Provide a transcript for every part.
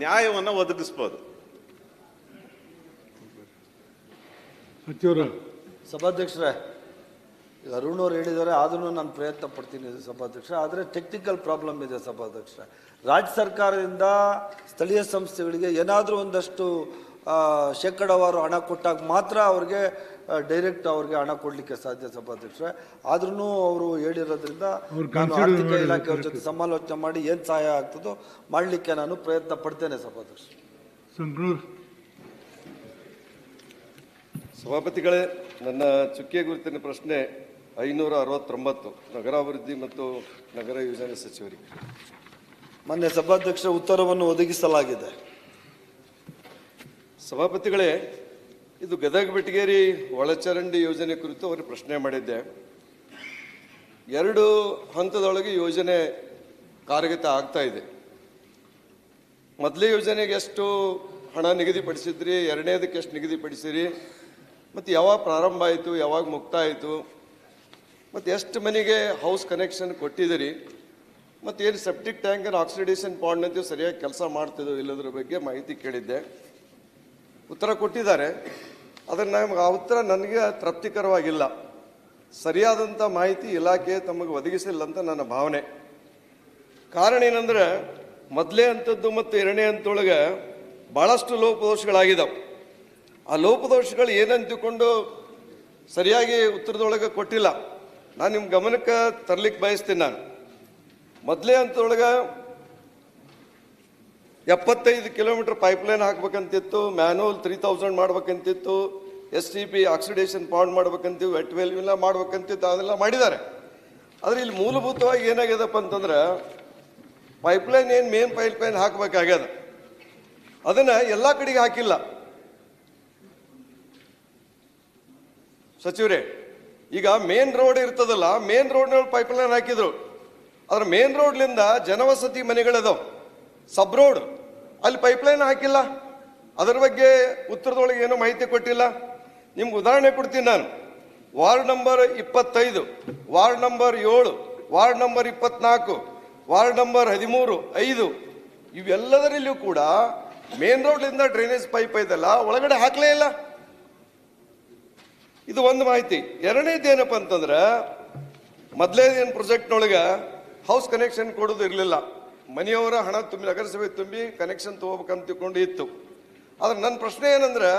ನ್ಯಾಯವನ್ನು ಒದಗಿಸ್ಬೋದು. ಸಭಾಧ್ಯಕ್ಷರೇ, ಅರುಣ್ ಅವರು ಹೇಳಿದ್ದಾರೆ, ಆದ್ರೂ ನಾನು ಪ್ರಯತ್ನ ಪಡ್ತೀನಿ ಸಭಾಧ್ಯಕ್ಷ. ಆದರೆ ಟೆಕ್ನಿಕಲ್ ಪ್ರಾಬ್ಲಮ್ ಇದೆ ಸಭಾಧ್ಯಕ್ಷ. ರಾಜ್ಯ ಸರ್ಕಾರದಿಂದ ಸ್ಥಳೀಯ ಸಂಸ್ಥೆಗಳಿಗೆ ಏನಾದರೂ ಒಂದಷ್ಟು ಶೇಕಡಾವಾರು ಹಣ ಕೊಟ್ಟಾಗ ಮಾತ್ರ ಅವ್ರಿಗೆ ಡೈರೆಕ್ಟ್ ಅವ್ರಿಗೆ ಹಣ ಕೊಡಲಿಕ್ಕೆ ಸಾಧ್ಯ ಸಭಾಧ್ಯಕ್ಷ. ಆದ್ರೂ ಅವರು ಹೇಳಿರೋದ್ರಿಂದ ನಾನು ಆರ್ಥಿಕ ಇಲಾಖೆಯವ್ರ ಜೊತೆ ಸಮಾಲೋಚನೆ ಮಾಡಿ ಏನು ಸಹಾಯ ಆಗ್ತದೋ ಮಾಡಲಿಕ್ಕೆ ನಾನು ಪ್ರಯತ್ನ ಪಡ್ತೇನೆ ಸಭಾಧ್ಯಕ್ಷ. ಸಭಾಪತಿಗಳೇ, ನನ್ನ ಚುಕ್ಕೆ ಗುರುತಿನ ಪ್ರಶ್ನೆ 569 ನಗರಾಭಿವೃದ್ಧಿ ಮತ್ತು ನಗರ ಯೋಜನೆ ಸಚಿವರಿಗೆ. ಮಾನ್ಯ ಸಭಾಧ್ಯಕ್ಷ, ಉತ್ತರವನ್ನು ಒದಗಿಸಲಾಗಿದೆ. ಸಭಾಪತಿಗಳೇ, ಇದು ಗದಗ ಬೆಟಗೇರಿ ಒಳಚರಂಡಿ ಯೋಜನೆ ಕುರಿತು ಅವರು ಪ್ರಶ್ನೆ ಮಾಡಿದ್ದೆ. 2 ಹಂತದೊಳಗೆ ಯೋಜನೆ ಕಾರ್ಯಗತ ಆಗ್ತಾ ಇದೆ. ಮೊದಲೇ ಯೋಜನೆಗೆ ಎಷ್ಟು ಹಣ ನಿಗದಿಪಡಿಸಿದ್ರಿ, ಎರಡನೇದಕ್ಕೆ ಎಷ್ಟು ನಿಗದಿಪಡಿಸಿರಿ, ಮತ್ತು ಯಾವಾಗ ಪ್ರಾರಂಭ ಆಯಿತು, ಯಾವಾಗ ಮುಕ್ತ ಆಯಿತು, ಮತ್ತು ಎಷ್ಟು ಮನೆಗೆ ಹೌಸ್ ಕನೆಕ್ಷನ್ ಕೊಟ್ಟಿದ್ದೀರಿ, ಮತ್ತು ಏನು ಸೆಪ್ಟಿಕ್ ಟ್ಯಾಂಕರ್ ಆಕ್ಸಿಡೇಷನ್ ಪಾಂಡ್ ಅಂತ ಸರಿಯಾಗಿ ಕೆಲಸ ಮಾಡ್ತಿದ್ದೋ ಇಲ್ಲದ್ರ ಬಗ್ಗೆ ಮಾಹಿತಿ ಕೇಳಿದ್ದೆ. ಉತ್ತರ ಕೊಟ್ಟಿದ್ದಾರೆ. ಆದರೆ ಆ ಉತ್ತರ ನನಗೆ ತೃಪ್ತಿಕರವಾಗಿಲ್ಲ. ಸರಿಯಾದಂಥ ಮಾಹಿತಿ ಇಲಾಖೆ ತಮಗೆ ಒದಗಿಸಿಲ್ಲ ಅಂತ ನನ್ನ ಭಾವನೆ. ಕಾರಣ ಏನಂದರೆ, ಮೊದಲೇ ಹಂತದ್ದು ಮತ್ತು ಎರಡನೇ ಹಂತದೊಳಗೆ ಭಾಳಷ್ಟು ಲೋಪದೋಷಗಳಾಗಿದ್ದಾವೆ. ಆ ಲೋಪದೋಷಗಳು ಏನಂತಕೊಂಡು ಸರಿಯಾಗಿ ಉತ್ತರದೊಳಗೆ ಕೊಟ್ಟಿಲ್ಲ. ನಾನು ನಿಮ್ಮ ಗಮನಕ್ಕೆ ತರಲಿಕ್ಕೆ ಬಯಸ್ತೀನಿ. ನಾನು ಮೊದಲೇ ಹಂತದೊಳಗೆ 75 ಕಿಲೋಮೀಟರ್ ಪೈಪ್ಲೈನ್ ಹಾಕ್ಬೇಕಂತಿತ್ತು, ಮ್ಯಾನುವಲ್ 3000 ಮಾಡ್ಬೇಕಂತಿತ್ತು, STP ಆಕ್ಸಿಡೇಷನ್ ಪಾಂಡ್ ಮಾಡ್ಬೇಕಂತೀವಿ, ವೆಟ್ ವೆಲ್ ಇಲ್ಲ ಮಾಡ್ಬೇಕಂತಿತ್ತು, ಅದೆಲ್ಲ ಮಾಡಿದ್ದಾರೆ. ಆದರೆ ಇಲ್ಲಿ ಮೂಲಭೂತವಾಗಿ ಏನಾಗ್ಯದಪ್ಪ ಅಂತಂದ್ರೆ, ಪೈಪ್ಲೈನ್ ಏನು ಮೇನ್ ಪೈಪ್ಲೈನ್ ಹಾಕಬೇಕಾಗ್ಯದ, ಅದನ್ನು ಎಲ್ಲ ಕಡೆಗೆ ಹಾಕಿಲ್ಲ. ಸಚಿವರೇ, ಈಗ ಮೇನ್ ರೋಡ್ ಇರ್ತದಲ್ಲ, ಮೇನ್ ರೋಡ್ನಲ್ಲಿ ಪೈಪ್ಲೈನ್ ಹಾಕಿದ್ರು. ಅದ್ರ ಮೇನ್ ರೋಡ್ಲಿಂದ ಜನವಸತಿ ಮನೆಗಳದಾವ, ಸಬ್ ರೋಡ್, ಅಲ್ಲಿ ಪೈಪ್ಲೈನ್ ಹಾಕಿಲ್ಲ. ಅದರ ಬಗ್ಗೆ ಉತ್ತರದೊಳಗೆ ಏನೋ ಮಾಹಿತಿ ಕೊಟ್ಟಿಲ್ಲ. ನಿಮ್ಗೆ ಉದಾಹರಣೆ ಕೊಡ್ತೀನಿ ನಾನು. Ward number 25, ward number 7, ward number 24, ward number 13, 5 ಇವೆಲ್ಲದರಲ್ಲಿಯೂ ಕೂಡ ಮೇನ್ ರೋಡ್ಲಿಂದ ಡ್ರೈನೇಜ್ ಪೈಪ್ ಐತಲ್ಲ, ಒಳಗಡೆ ಹಾಕಲೇ ಇಲ್ಲ. ಇದು ಒಂದು ಮಾಹಿತಿ. ಎರಡನೇದು ಏನಪ್ಪ ಅಂತಂದ್ರೆ, ಮೊದಲೇದೇನು ಪ್ರಾಜೆಕ್ಟ್ನೊಳಗೆ ಹೌಸ್ ಕನೆಕ್ಷನ್ ಕೊಡೋದು ಇರಲಿಲ್ಲ. ಮನೆಯವರ ಹಣ ತುಂಬಿ, ನಗರಸಭೆ ತುಂಬಿ ಕನೆಕ್ಷನ್ ತಗೋಬೇಕಂತ ತಿಳ್ಕೊಂಡು ಇತ್ತು. ಆದ್ರೆ ನನ್ನ ಪ್ರಶ್ನೆ ಏನಂದ್ರೆ,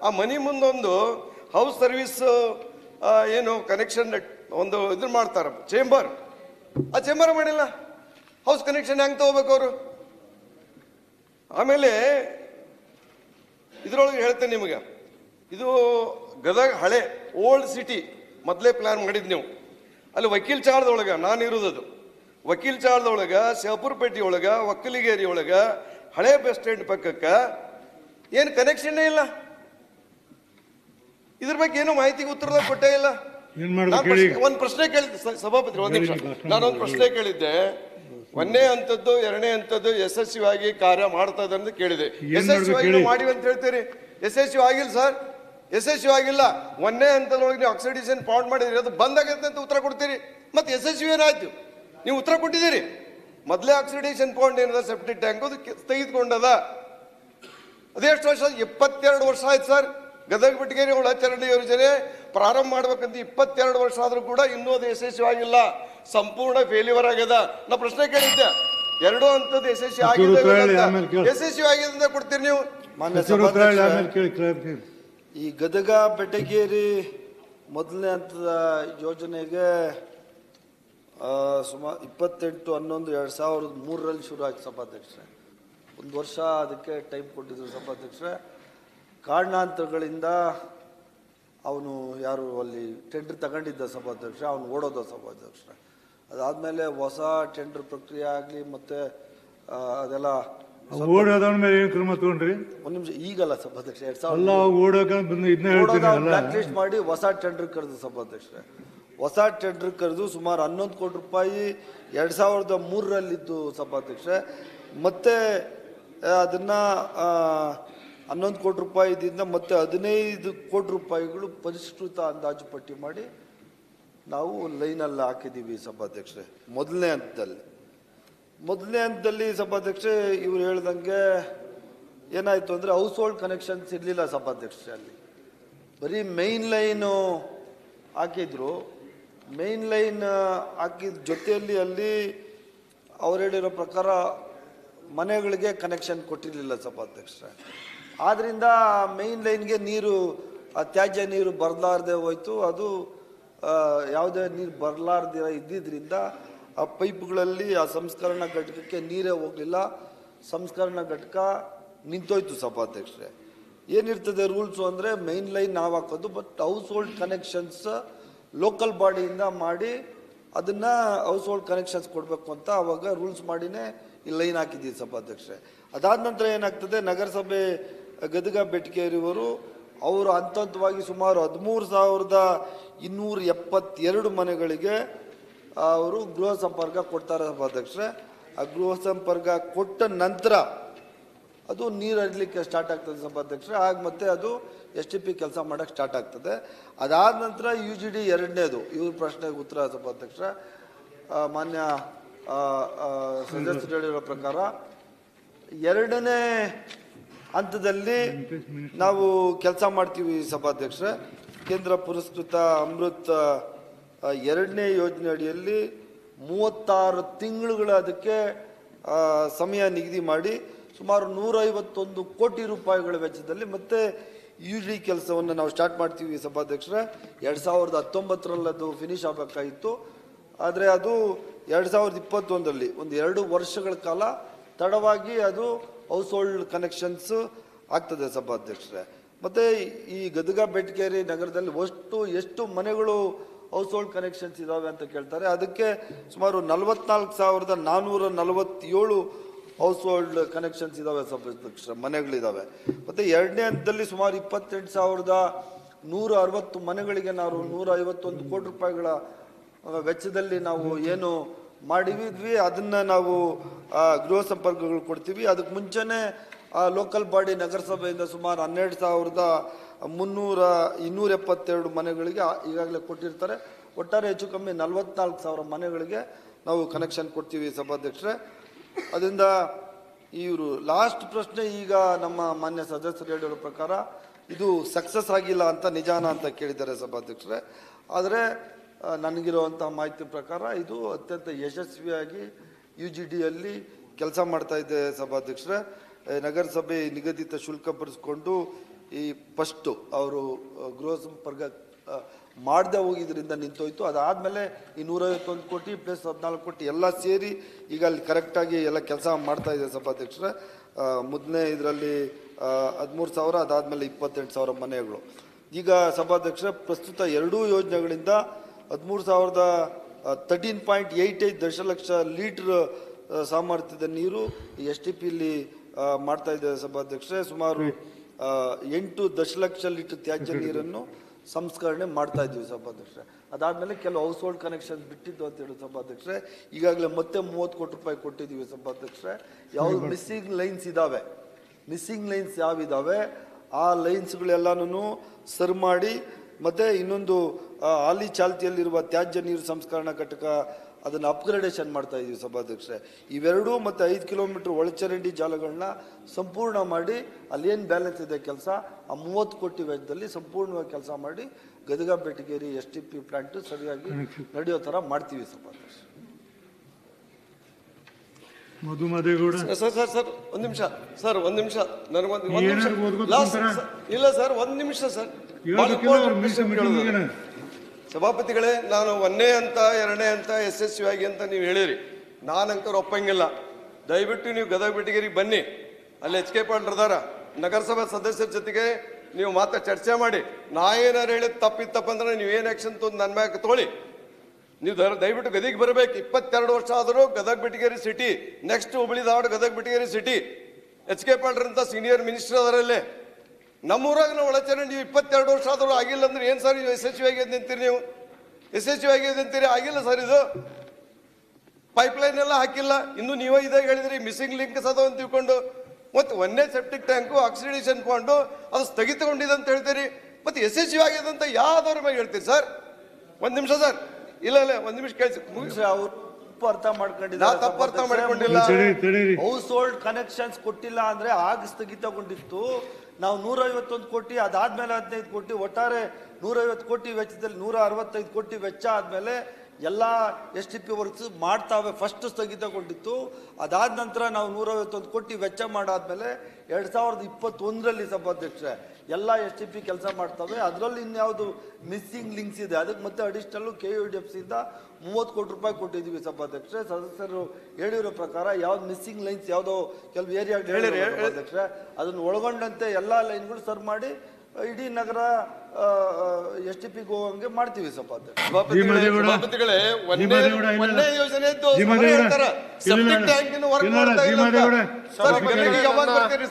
ಆ ಮನೆ ಮುಂದೊಂದು ಹೌಸ್ ಸರ್ವಿಸ್ ಏನು ಕನೆಕ್ಷನ್ ಒಂದು ಇದನ್ನ ಮಾಡ್ತಾರೆ, ಚೇಂಬರ್, ಆ ಚೇಂಬರ್ ಮಾಡಿಲ್ಲ. ಹೌಸ್ ಕನೆಕ್ಷನ್ ಹೆಂಗೆ ತಗೋಬೇಕು ಅವರು? ಆಮೇಲೆ ಇದರೊಳಗೆ ಹೇಳ್ತೇನೆ ನಿಮಗೆ, ಇದು ಗದಗ ಹಳೆ ಓಲ್ಡ್ ಸಿಟಿ ಮೊದಲೇ ಪ್ಲಾನ್ ಮಾಡಿದ್ ನೀವು. ಅಲ್ಲಿ ವಕೀಲ್ ಚಾಳದೊಳಗೆ ನಾನು ಇರೋದದು. ವಕೀಲ್ ಚಾಳದೊಳಗೆ, ಶಹಪುರಪೇಟೆ ಒಳಗೆ, ಒಕ್ಕಲಿಗೇರಿ ಒಳಗೆ, ಹಳೆ ಬಸ್ ಸ್ಟ್ಯಾಂಡ್ ಪಕ್ಕಕ್ಕೆ ಏನು ಕನೆಕ್ಷನ್ನೇ ಇಲ್ಲ. ಇದ್ರ ಬಗ್ಗೆ ಏನು ಮಾಹಿತಿಗೆ ಉತ್ತರದಾಗ ಕೊಟ್ಟೇ ಇಲ್ಲ. ಒಂದು ಪ್ರಶ್ನೆ ಕೇಳಿದ್ದೆ ಸಭಾಪತಿ, ಒಂದು ನಿಮಿಷ, ನಾನೊಂದು ಪ್ರಶ್ನೆ ಕೇಳಿದ್ದೆ. ಒಂದನೇ ಹಂತದ್ದು ಎರಡನೇ ಹಂತದ್ದು ಯಶಸ್ವಿಯಾಗಿ ಕಾರ್ಯ ಮಾಡ್ತಾ ಇದೆ ಅಂತ ಕೇಳಿದೆ. ಯಶಸ್ವಿಯಾಗಿ ಮಾಡಿವಿ ಅಂತ ಹೇಳ್ತೀರಿ, ಯಶಸ್ವಿ ಆಗಿಲ್ಲ ಸರ್, ಯಶಸ್ವಿ ಆಗಿಲ್ಲ. ಒಂದನೇ ಹಂತದೊಳಗೆ ನೀವು ಆಕ್ಸಿಡೇಷನ್ ಪಾಂಡ್ ಮಾಡಿದ್ರಿ, ಅದು ಬಂದಾಗತ್ತೆ ಅಂತ ಉತ್ತರ ಕೊಡ್ತೀರಿ. ಮತ್ತೆ ಯಶಸ್ವಿ ಏನಾಯ್ತು? ನೀವು ಉತ್ತರ ಕೊಟ್ಟಿದ್ದೀರಿ. ಮೊದಲೇ ಆಕ್ಸಿಡೇಷನ್ ಪಾಂಡ್ ಏನದ, ಸೆಪ್ಟಿಕ್ ಟ್ಯಾಂಕ್ ಅದು ತೆಗೆದುಕೊಂಡದ. ಅದೆಷ್ಟು ವರ್ಷ? 22 ವರ್ಷ ಆಯ್ತು ಸರ್. ಗದಗ ಬೆಟಗೇರಿ ಒಳಚರಂಡಿ ಯೋಜನೆ ಪ್ರಾರಂಭ ಮಾಡ್ಬೇಕಂತ 22 ವರ್ಷ ಆದ್ರೂ ಕೂಡ ಇನ್ನೂ ಅದು ಯಶಸ್ವಿಯಾಗಿಲ್ಲ, ಸಂಪೂರ್ಣ ಫೇಲ್ಯೂರ್ ಆಗ್ಯದ. ನಾ ಪ್ರಶ್ನೆ ಕೇಳಿದ್ದೆ, 2 ಹಂತದ ಯಶಸ್ವಿ ಆಗಿದೆ, ಯಶಸ್ವಿ ಆಗಿದೆ ಅಂತ ಕೊಡ್ತೀರಿ ನೀವು? ಈ ಗದಗ ಬೆಟಗೇರಿ ಮೊದಲನೇ ಹಂತದ ಯೋಜನೆಗೆ ಸುಮಾರು 28/11/2003 ಶುರು ಆಯ್ತು ಸಭಾಧ್ಯಕ್ಷರೇ. 1 ವರ್ಷ ಅದಕ್ಕೆ ಟೈಮ್ ಕೊಟ್ಟಿದ್ರು ಸಭಾಧ್ಯಕ್ಷರೇ. ಕಾರಣಾಂತರಗಳಿಂದ ಅವನು ಯಾರು ಅಲ್ಲಿ ಟೆಂಡರ್ ತಗೊಂಡಿದ್ದ ಸಭಾಧ್ಯಕ್ಷ, ಅವನು ಓಡೋದ ಸಭಾಧ್ಯಕ್ಷರೇ. ಅದಾದಮೇಲೆ ಹೊಸ ಟೆಂಡರ್ ಪ್ರಕ್ರಿಯೆ ಆಗಲಿ ಮತ್ತು ಅದೆಲ್ಲ ಕ್ರಮ ತಗೊಂಡ್ರಿ. ಒಂದು ನಿಮಿಷ, ಈಗಲ್ಲ ಸಭಾಧ್ಯಕ್ಷ, 2000 ಬ್ಲಾಕ್ ಲಿಸ್ಟ್ ಮಾಡಿ ಹೊಸ ಟೆಂಡರ್ ಕರೆದು ಸಭಾಧ್ಯಕ್ಷರೇ. ಹೊಸ ಟೆಂಡರ್ ಕರೆದು ಸುಮಾರು 11 ಕೋಟಿ ರೂಪಾಯಿ 2003ರಲ್ಲಿದ್ದು ಸಭಾಧ್ಯಕ್ಷರೇ. ಮತ್ತೆ ಅದನ್ನು 11 ಕೋಟಿ ರೂಪಾಯಿದಿಂದ ಮತ್ತೆ 15 ಕೋಟಿ ರೂಪಾಯಿಗಳು ಪರಿಷ್ಕೃತ ಅಂದಾಜು ಪಟ್ಟಿ ಮಾಡಿ ನಾವು ಲೈನಲ್ಲಿ ಹಾಕಿದ್ದೀವಿ ಸಭಾಧ್ಯಕ್ಷರೇ, ಮೊದಲನೇ ಹಂತದಲ್ಲಿ. ಮೊದಲನೇ ಹಂತದಲ್ಲಿ ಸಭಾಧ್ಯಕ್ಷೆ ಇವ್ರು ಹೇಳ್ದಂಗೆ ಏನಾಯ್ತು ಅಂದ್ರೆ ಹೌಸ್ ಹೋಲ್ಡ್ ಕನೆಕ್ಷನ್ಸ್ ಇರಲಿಲ್ಲ ಸಭಾಧ್ಯಕ್ಷೆ. ಅಲ್ಲಿ ಬರೀ ಮೈನ್ ಲೈನು ಹಾಕಿದ್ರು. ಮೈನ್ ಲೈನ್ ಹಾಕಿದ ಜೊತೆಯಲ್ಲಿ ಅಲ್ಲಿ ಅವ್ರು ಹೇಳಿರೋ ಪ್ರಕಾರ ಮನೆಗಳಿಗೆ ಕನೆಕ್ಷನ್ ಕೊಟ್ಟಿರಲಿಲ್ಲ ಸಭಾಧ್ಯಕ್ಷೆ. ಆದ್ದರಿಂದ ಮೈನ್ ಲೈನ್ಗೆ ನೀರು ತ್ಯಾಜ್ಯ ನೀರು ಬರಲಾರ್ದೆ ಹೋಯ್ತು. ಅದು ಯಾವುದೇ ನೀರು ಬರಲಾರ್ದಿರ ಇದ್ದಿದ್ದರಿಂದ ಆ ಪೈಪ್ಗಳಲ್ಲಿ ಆ ಸಂಸ್ಕರಣಾ ಘಟಕಕ್ಕೆ ನೀರೇ ಹೋಗಲಿಲ್ಲ. ಸಂಸ್ಕರಣಾ ಘಟಕ ನಿಂತೋಯ್ತು ಸಭಾಧ್ಯಕ್ಷರೇ. ಏನಿರ್ತದೆ ರೂಲ್ಸು ಅಂದರೆ ಮೈನ್ ಲೈನ್ ನಾವು ಹಾಕೋದು, but house hold connections local ಬಾಡಿಯಿಂದ ಮಾಡಿ ಅದನ್ನು ಹೌಸ್ ಹೋಲ್ಡ್ ಕನೆಕ್ಷನ್ಸ್ ಕೊಡಬೇಕು ಅಂತ ಆವಾಗ ರೂಲ್ಸ್ ಮಾಡಿನೇ ಈ ಲೈನ್ ಹಾಕಿದ್ದೀವಿ ಸಭಾಧ್ಯಕ್ಷರೇ. ಅದಾದ ನಂತರ ಏನಾಗ್ತದೆ, ನಗರಸಭೆ ಗದಗ ಬೆಟಗೇರಿಯವರು ಅವರು ಹಂತವಾಗಿ ಸುಮಾರು 13,272 ಮನೆಗಳಿಗೆ ಅವರು ಗೃಹ ಸಂಪರ್ಕ ಕೊಡ್ತಾರೆ ಸಭಾಧ್ಯಕ್ಷರೇ. ಆ ಗೃಹ ಸಂಪರ್ಕ ಕೊಟ್ಟ ನಂತರ ಅದು ನೀರು ಹರಿಲಿಕ್ಕೆ ಸ್ಟಾರ್ಟ್ ಆಗ್ತದೆ ಸಭಾಧ್ಯಕ್ಷರೇ. ಆಗ ಮತ್ತೆ ಅದು STP ಕೆಲಸ ಮಾಡೋಕ್ಕೆ ಸ್ಟಾರ್ಟ್ ಆಗ್ತದೆ. ಅದಾದ ನಂತರ UGD ಎರಡನೇದು ಇವ್ರ ಪ್ರಶ್ನೆಗೆ ಉತ್ತರ ಸಭಾಧ್ಯಕ್ಷರೇ. ಮಾನ್ಯ ಸದಸ್ಯರು ಹೇಳಿರೋ ಪ್ರಕಾರ ಎರಡನೇ ಹಂತದಲ್ಲಿ ನಾವು ಕೆಲಸ ಮಾಡ್ತೀವಿ ಸಭಾಧ್ಯಕ್ಷರೇ. ಕೇಂದ್ರ ಪುರಸ್ಕೃತ ಅಮೃತ್ ಎರಡನೇ ಯೋಜನೆ ಅಡಿಯಲ್ಲಿ 36 ತಿಂಗಳುಗಳ ಅದಕ್ಕೆ ಸಮಯ ನಿಗದಿ ಮಾಡಿ ಸುಮಾರು 151 ಕೋಟಿ ರೂಪಾಯಿಗಳ ವೆಚ್ಚದಲ್ಲಿ ಮತ್ತೆ UGD ಕೆಲಸವನ್ನು ನಾವು ಸ್ಟಾರ್ಟ್ ಮಾಡ್ತೀವಿ ಸಭಾಧ್ಯಕ್ಷರೇ. 2019ರಲ್ಲಿ ಅದು ಫಿನಿಶ್ ಆಗಬೇಕಾಗಿತ್ತು. ಆದರೆ ಅದು 2021ರಲ್ಲಿ ಒಂದು 2 ವರ್ಷಗಳ ಕಾಲ ತಡವಾಗಿ ಅದು ಹೌಸ್ ಹೋಲ್ಡ್ ಕನೆಕ್ಷನ್ಸ್ ಆಗ್ತದೆ ಸಭಾಧ್ಯಕ್ಷರೇ. ಮತ್ತು ಈ ಗದಗ ಬೆಟಗೇರಿ ನಗರದಲ್ಲಿ ಎಷ್ಟು ಮನೆಗಳು ಹೌಸ್ ಹೋಲ್ಡ್ ಕನೆಕ್ಷನ್ಸ್ ಇದ್ದಾವೆ ಅಂತ ಕೇಳ್ತಾರೆ. ಅದಕ್ಕೆ ಸುಮಾರು 44,447 ಹೌಸ್ ಹೋಲ್ಡ್ ಕನೆಕ್ಷನ್ಸ್ ಇದ್ದಾವೆ ಸಭಾಧ್ಯಕ್ಷರೇ, ಮನೆಗಳಿದ್ದಾವೆ. ಮತ್ತು ಎರಡನೇ ಹಂತದಲ್ಲಿ ಸುಮಾರು 28,160 ಮನೆಗಳಿಗೆ ನಾವು 151 ಕೋಟಿ ರೂಪಾಯಿಗಳ ವೆಚ್ಚದಲ್ಲಿ ನಾವು ಏನು ಮಾಡಿದ್ವಿ ಅದನ್ನು ನಾವು ಗೃಹ ಸಂಪರ್ಕಗಳು ಕೊಡ್ತೀವಿ. ಅದಕ್ಕೆ ಮುಂಚೆನೇ ಲೋಕಲ್ ಬಾಡಿ ನಗರಸಭೆಯಿಂದ ಸುಮಾರು 12,272 ಮನೆಗಳಿಗೆ ಈಗಾಗಲೇ ಕೊಟ್ಟಿರ್ತಾರೆ. ಒಟ್ಟಾರೆ ಹೆಚ್ಚು ಕಮ್ಮಿ 44,000 ಮನೆಗಳಿಗೆ ನಾವು ಕನೆಕ್ಷನ್ ಕೊಡ್ತೀವಿ ಸಭಾಧ್ಯಕ್ಷರೇ. ಅದರಿಂದ ಇವರು ಲಾಸ್ಟ್ ಪ್ರಶ್ನೆ ಈಗ ನಮ್ಮ ಮಾನ್ಯ ಸದಸ್ಯರು ಹೇಳಿರೋ ಪ್ರಕಾರ ಇದು ಸಕ್ಸಸ್ ಆಗಿಲ್ಲ ಅಂತ ನಿಜಾನ ಅಂತ ಕೇಳಿದ್ದಾರೆ ಸಭಾಧ್ಯಕ್ಷರೇ. ಆದರೆ ನನಗಿರುವಂಥ ಮಾಹಿತಿ ಪ್ರಕಾರ ಇದು ಅತ್ಯಂತ ಯಶಸ್ವಿಯಾಗಿ UGDಯಲ್ಲಿ ಕೆಲಸ ಮಾಡ್ತಾ ಇದೆ ಸಭಾಧ್ಯಕ್ಷರೇ. ನಗರಸಭೆ ನಿಗದಿತ ಶುಲ್ಕ ಬರೆಸ್ಕೊಂಡು ಈ ಫಸ್ಟು ಅವರು ಗೃಹ ಸಂಪರ್ಕ ಮಾಡದೆ ಹೋಗಿದ್ರಿಂದ ನಿಂತೋಯ್ತು. ಅದಾದಮೇಲೆ ಈ 151 ಕೋಟಿ ಪ್ಲಸ್ 14 ಕೋಟಿ ಎಲ್ಲ ಸೇರಿ ಈಗ ಅಲ್ಲಿ ಕರೆಕ್ಟಾಗಿ ಎಲ್ಲ ಕೆಲಸ ಮಾಡ್ತಾ ಇದೆ ಸಭಾಧ್ಯಕ್ಷರೇ. ಮೊದಲನೇ ಇದರಲ್ಲಿ 13,000, ಅದಾದಮೇಲೆ 28,000 ಮನೆಗಳು. ಈಗ ಸಭಾಧ್ಯಕ್ಷರೇ ಪ್ರಸ್ತುತ ಎರಡೂ ಯೋಜನೆಗಳಿಂದ 13,013.85 ದಶಲಕ್ಷ ಲೀಟರ್ ಸಾಮರ್ಥ್ಯದ ನೀರು STPಲಿ ಮಾಡ್ತಾ ಇದೆ ಸಭಾಧ್ಯಕ್ಷರೇ. ಸುಮಾರು 8 ದಶಲಕ್ಷ ಲೀಟರ್ ತ್ಯಾಜ್ಯ ನೀರನ್ನು ಸಂಸ್ಕರಣೆ ಮಾಡ್ತಾ ಇದ್ದೀವಿ ಸಭಾಧ್ಯಕ್ಷರೇ. ಅದಾದಮೇಲೆ ಕೆಲವು ಹೌಸ್ ಹೋಲ್ಡ್ ಕನೆಕ್ಷನ್ ಬಿಟ್ಟಿದ್ದು ಅಂತ ಹೇಳಿ ಸಭಾಧ್ಯಕ್ಷರೇ. ಈಗಾಗಲೇ ಮತ್ತೆ 30 ಕೋಟಿ ರೂಪಾಯಿ ಕೊಟ್ಟಿದ್ದೀವಿ ಸಭಾಧ್ಯಕ್ಷರೇ. ಯಾವ್ದು ಮಿಸ್ಸಿಂಗ್ ಲೈನ್ಸ್ ಇದ್ದಾವೆ, ಮಿಸ್ಸಿಂಗ್ ಲೈನ್ಸ್ ಯಾವಿದ್ದಾವೆ ಆ ಲೈನ್ಸ್ಗಳೆಲ್ಲನೂ ಸರಿ ಮಾಡಿ ಮತ್ತು ಇನ್ನೊಂದು ಹಾಲಿ ಚಾಲ್ತಿಯಲ್ಲಿರುವ ತ್ಯಾಜ್ಯ ನೀರು ಸಂಸ್ಕರಣಾ ಘಟಕ ಅದನ್ನು ಅಪ್ಗ್ರೇಡೇಷನ್ ಮಾಡ್ತಾ ಇದ್ದೀವಿ ಸಭಾಧ್ಯಕ್ಷರೇ. ಇವೆರಡೂ ಮತ್ತು 5 ಕಿಲೋಮೀಟರ್ ಒಳಚರಂಡಿ ಜಾಲಗಳನ್ನ ಸಂಪೂರ್ಣ ಮಾಡಿ ಅಲ್ಲೇನು ಬ್ಯಾಲೆನ್ಸ್ ಇದೆ ಕೆಲಸ ಆ 30 ಕೋಟಿ ವೆಚ್ಚದಲ್ಲಿ ಸಂಪೂರ್ಣವಾಗಿ ಕೆಲಸ ಮಾಡಿ ಗದಗ ಬೆಟಗೇರಿ STP ಪ್ಲಾಂಟ್ ಸರಿಯಾಗಿ ನಡೆಯೋ ಥರ ಮಾಡ್ತೀವಿ ಸಭಾಧ್ಯಕ್ಷ. ಮಧುಮದೇಗೌಡ ಸರ್ ಒಂದು ನಿಮಿಷ ಸರ್, ಒಂದು ನಿಮಿಷ ನನಗೊಂದು ಇಲ್ಲ ಸರ್, ಒಂದು ನಿಮಿಷ ಸರ್. ಸಭಾಪತಿಗಳೇ, ನಾನು 1ನೇ ಹಂತ 2ನೇ ಹಂತ ಯಶಸ್ವಿಯಾಗಿ ಅಂತ ನೀವು ಹೇಳಿರಿ. ನಾನಂಕರ್ ಒಪ್ಪಂಗಿಲ್ಲ. ದಯವಿಟ್ಟು ನೀವು ಗದಗ ಬೆಟಗೇರಿಗೆ ಬನ್ನಿ, ಅಲ್ಲಿ HK ಪಾಟೀಲ್ ಇದಾರ, ನಗರಸಭಾ ಸದಸ್ಯರ ಜೊತೆಗೆ ನೀವು ಚರ್ಚೆ ಮಾಡಿ. ನಾ ಏನಾರು ಹೇಳಿದ್ ತಪ್ಪಿತ್ತಪ್ಪಂದ್ರೆ ನೀವೇನು ಆ್ಯಕ್ಷನ್ ತೊಂದು ನನ್ನ ಮ್ಯಾಗ ತೊಗೊಳ್ಳಿ. ನೀವು ದಯವಿಟ್ಟು ಗದಿಗೆ ಬರಬೇಕು. 22 ವರ್ಷ ಆದರೂ Gadag Betageri city, next Hubballi Dharwad Gadag Betageri city. HK Patil ಅಂತ ಸೀನಿಯರ್ ಮಿನಿಸ್ಟರ್ ಅದರಲ್ಲೇ. ನಮ್ಮೂರಾಗ ನಾವು ಒಳಚರಂಡಿ 22 ವರ್ಷ ಆದರೂ ಆಗಿಲ್ಲ ಅಂದ್ರೆ ಏನು ಸರ್ ಯಶಸ್ವಿಯಾಗಿ ನಿಂತೀರಿ? ನೀವು ಯಶಸ್ವಿಯಾಗಿ ನಿಂತೀರಿ? ಆಗಿಲ್ಲ ಸರ್. ಇದು ಪೈಪ್ಲೈನ್ ಎಲ್ಲ ಹಾಕಿಲ್ಲ. ಇನ್ನು ನೀವೇ ಇದಾಗ ಹೇಳಿದ್ರಿ ಮಿಸ್ಸಿಂಗ್ ಲಿಂಕ್ಸ್ ಅದಾವ ಅಂತ ತಿಳ್ಕೊಂಡು. ಮತ್ತು 1ನೇ ಸೆಪ್ಟಿಕ್ ಟ್ಯಾಂಕು ಆಕ್ಸಿಡೇಷನ್ ಪಾಯಿಂಟು ಅದು ಸ್ಥಗಿತಗೊಂಡಿದೆ ಅಂತ ಹೇಳ್ತೀರಿ. ಮತ್ತು ಯಶಸ್ವಿಯಾಗಿದೆ ಅಂತ ಯಾವ್ದವ್ರ ಮೇಲೆ ಹೇಳ್ತೀರಿ ಸರ್? ಒಂದು ನಿಮಿಷ ಸರ್. ಇಲ್ಲ 1 ನಿಮಿಷ ಕೇಳಿಸಿ. ಅವರು ತಪ್ಪು ಅರ್ಥ ನಾ ಮಾಡ್ಕೊಂಡಿದ್ದಾರೆ ತಪ್ಪು ಅರ್ಥ ಮಾಡ್ಕೊಂಡಿಲ್ಲ. ತಡೀರಿ. ಹೌಸ್ ಹೋಲ್ಡ್ ಕನೆಕ್ಷನ್ಸ್ ಕೊಟ್ಟಿಲ್ಲ ಅಂದ್ರೆ ಆಗ ಸ್ಥಗಿತಗೊಂಡಿತ್ತು. ನಾವು 151 ಕೋಟಿ, ಅದಾದ್ಮೇಲೆ 15 ಕೋಟಿ, ಒಟ್ಟಾರೆ 150 ಕೋಟಿ ವೆಚ್ಚದಲ್ಲಿ 165 ಕೋಟಿ ವೆಚ್ಚ ಆದ್ಮೇಲೆ ಎಲ್ಲ STP ವರ್ಕ್ಸ್ ಮಾಡ್ತಾವೆ. ಫಸ್ಟ್ ಸ್ಥಗಿತಗೊಂಡಿತ್ತು. ಅದಾದ ನಂತರ ನಾವು 151 ಕೋಟಿ ವೆಚ್ಚ ಮಾಡಾದ್ಮೇಲೆ 2021ರಲ್ಲಿ ಸಭಾಧ್ಯಕ್ಷರೇ ಎಲ್ಲ STP ಕೆಲಸ ಮಾಡ್ತವೆ. ಅದರಲ್ಲಿ ಇನ್ಯಾವುದು ಮಿಸ್ಸಿಂಗ್ ಲಿಂಕ್ಸ್ ಇದೆ, ಅದಕ್ಕೆ ಮತ್ತೆ ಅಡಿಷನಲ್ KUDFC ಇಂದ 30 ಕೋಟಿ ರೂಪಾಯಿ ಕೊಟ್ಟಿದ್ದೀವಿ ಸಭಾಧ್ಯಕ್ಷರೇ. ಸದಸ್ಯರು ಹೇಳಿರೋ ಪ್ರಕಾರ ಯಾವ್ದು ಮಿಸ್ಸಿಂಗ್ ಲೈನ್ಸ್ ಯಾವುದೋ ಕೆಲವು ಏರಿಯಾ ಸಭಾಧ್ಯಕ್ಷರೇ ಅದನ್ನು ಒಳಗೊಂಡಂತೆ ಎಲ್ಲ ಲೈನ್ಗಳು ಸರ್ ಮಾಡಿ ಇಡೀ ನಗರ STP ಹೋಗಂಗೆ ಮಾಡ್ತೀವಿ ಸಭಾಧ್ಯಕ್ಷ. ಸಭಾಪತಿಗಳೇ, ಒಂದೇ ಯೋಜನೆ ಇದ್ದು ಜೀಮದೇವರ ಸೆಪ್ಟಿಕ್ ಟ್ಯಾಂಕಿನ ವರ್ಕ್ ಮಾಡ್ತಾ ಇಲ್ಲ ಅಂತ. ಸರ್, ಯಾವಾಗ ಬರ್ತೀರಿ?